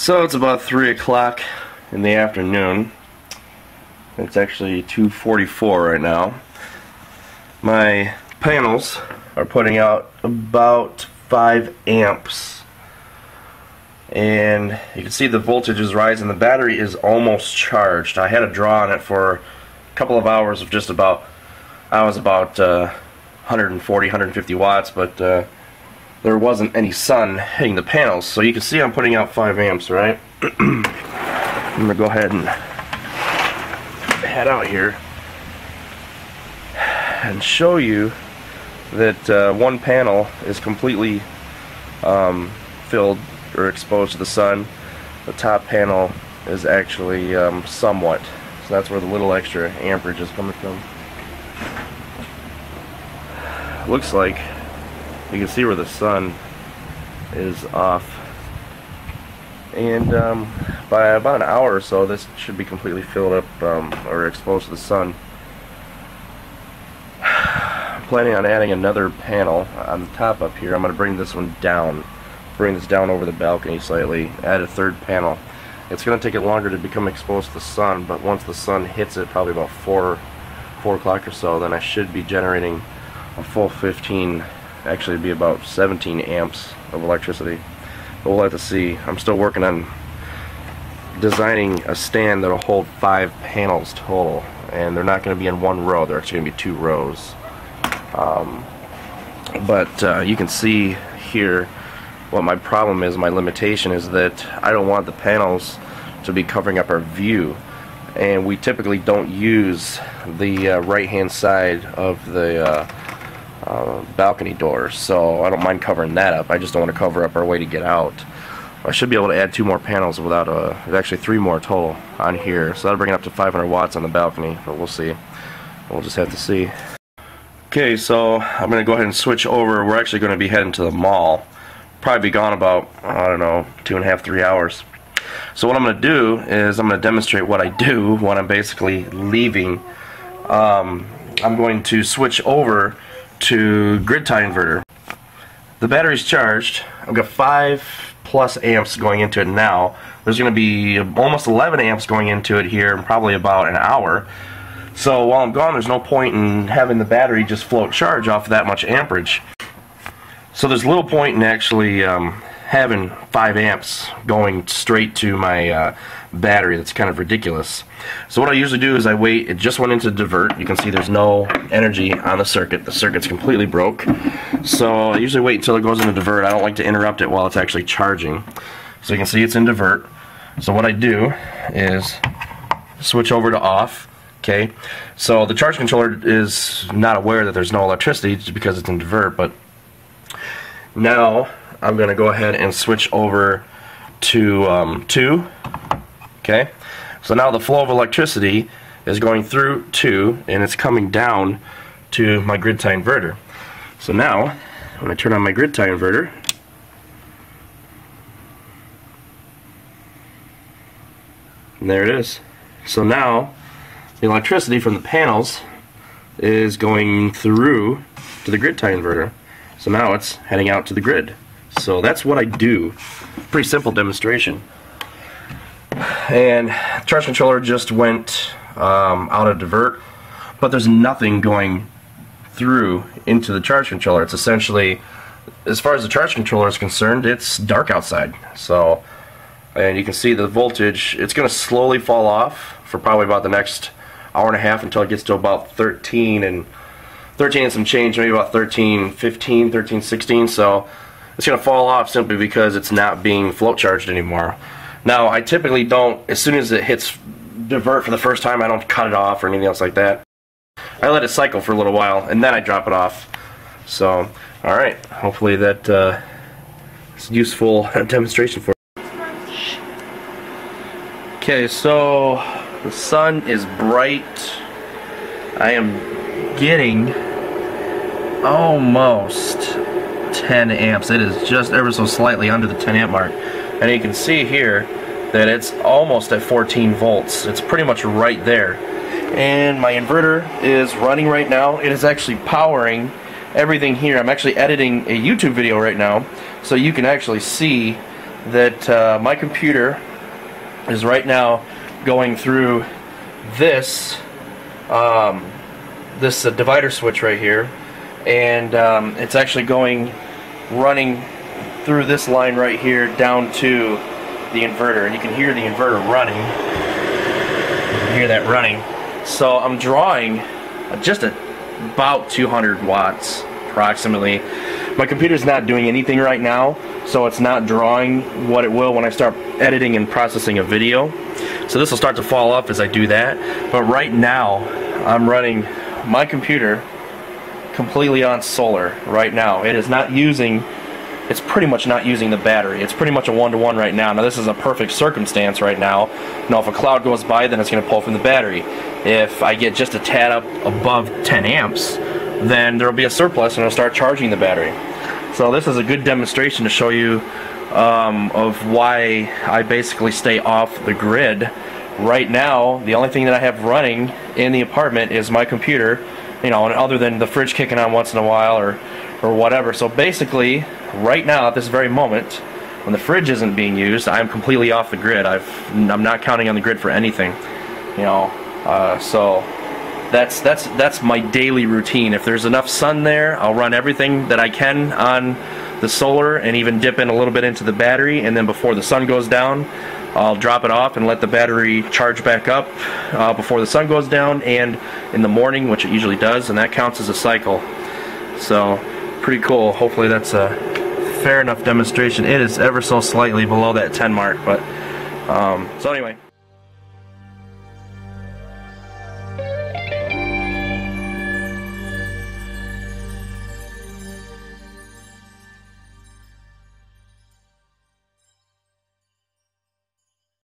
So it's about 3 o'clock in the afternoon. It's actually 2:44 right now. My panels are putting out about 5 amps. And you can see the voltage is rising. The battery is almost charged. I had a draw on it for a couple of hours of just about, I was about 140, 150 watts, but there wasn't any sun hitting the panels. So you can see I'm putting out 5 amps, right? I'm going to go ahead and head out here and show you that one panel is completely filled or exposed to the sun. The top panel is actually somewhat. So that's where the little extra amperage is coming from. Looks like you can see where the sun is off. And by about an hour or so, this should be completely filled up or exposed to the sun. I'm planning on adding another panel on the top up here. I'm going to bring this one down. Bring this down over the balcony slightly. Add a third panel. It's going to take it longer to become exposed to the sun, but once the sun hits it, probably about 4 o'clock or so, then I should be generating a full 15, actually it'd be about 17 amps of electricity. But we'll have to see. I'm still working on designing a stand that'll hold 5 panels total, and they're not going to be in one row, they're actually going to be 2 rows. But you can see here what my problem is, my limitation is that I don't want the panels to be covering up our view, and we typically don't use the right hand side of the balcony doors, so I don't mind covering that up. I just don't want to cover up our way to get out. I should be able to add 2 more panels without actually 3 more total on here, so that'll bring it up to 500 watts on the balcony, but we'll see. We'll just have to see. Okay, so I'm going to go ahead and switch over. We're actually going to be heading to the mall. Probably be gone about, I don't know, 2.5 to 3 hours. So what I'm going to do is I'm going to demonstrate what I do when I'm basically leaving. I'm going to switch over to grid tie inverter. The battery's charged. I've got 5+ amps going into it now. There's going to be almost 11 amps going into it here in probably about an hour. So while I'm gone, there's no point in having the battery just float charge off that much amperage. So there's little point in actually having 5 amps going straight to my battery. That's kind of ridiculous. So what I usually do is I wait. It just went into divert. You can see there's no energy on the circuit. The circuit's completely broke. So I usually wait until it goes into divert. I don't like to interrupt it while it's actually charging. So you can see it's in divert. So what I do is switch over to off. Okay. So the charge controller is not aware that there's no electricity just because it's in divert, but now I'm going to go ahead and switch over to 2. Okay, so now the flow of electricity is going through 2 and it's coming down to my grid tie inverter. So now when I turn on my grid tie inverter, and there it is. So now the electricity from the panels is going through to the grid tie inverter. So now it's heading out to the grid. So that's what I do. Pretty simple demonstration. And the charge controller just went out of divert, but there's nothing going through into the charge controller. It's essentially, as far as the charge controller is concerned, it's dark outside. So, and you can see the voltage, it's going to slowly fall off for probably about the next hour and a half until it gets to about 13 and some change, maybe about 13.15, 13.16. So it's going to fall off simply because it's not being float charged anymore. Now I typically don't, as soon as it hits divert for the first time, I don't cut it off or anything else like that. I let it cycle for a little while and then I drop it off. So alright, hopefully that is a useful demonstration for you. Okay, so the sun is bright. I am getting almost 10 amps. It is just ever so slightly under the 10 amp mark. And you can see here that it's almost at 14 volts. It's pretty much right there. And my inverter is running right now. It is actually powering everything here. I'm actually editing a YouTube video right now, so you can actually see that my computer is right now going through this divider switch right here, and it's actually running through this line right here down to the inverter, and you can hear the inverter running. You can hear that running. So I'm drawing just about 200 watts approximately. My computer's not doing anything right now, so it's not drawing what it will when I start editing and processing a video. So this will start to fall off as I do that. But right now I'm running my computer completely on solar right now. It's pretty much not using the battery. It's pretty much a one-to-one right now. Now this is a perfect circumstance right now. Now if a cloud goes by, then it's going to pull from the battery. If I get just a tad up above 10 amps, then there will be a surplus and it'll start charging the battery. So this is a good demonstration to show you of why I basically stay off the grid. Right now, the only thing that I have running in the apartment is my computer, you know, and other than the fridge kicking on once in a while or whatever. So basically, right now at this very moment, when the fridge isn't being used, I'm completely off the grid. I'm not counting on the grid for anything, you know. So that's my daily routine. If there's enough sun there, I'll run everything that I can on the solar and even dip in a little bit into the battery, and then before the sun goes down, I'll drop it off and let the battery charge back up before the sun goes down, and in the morning, which it usually does, and that counts as a cycle. So pretty cool. Hopefully that's a fair enough demonstration. It is ever so slightly below that 10 mark, but so anyway.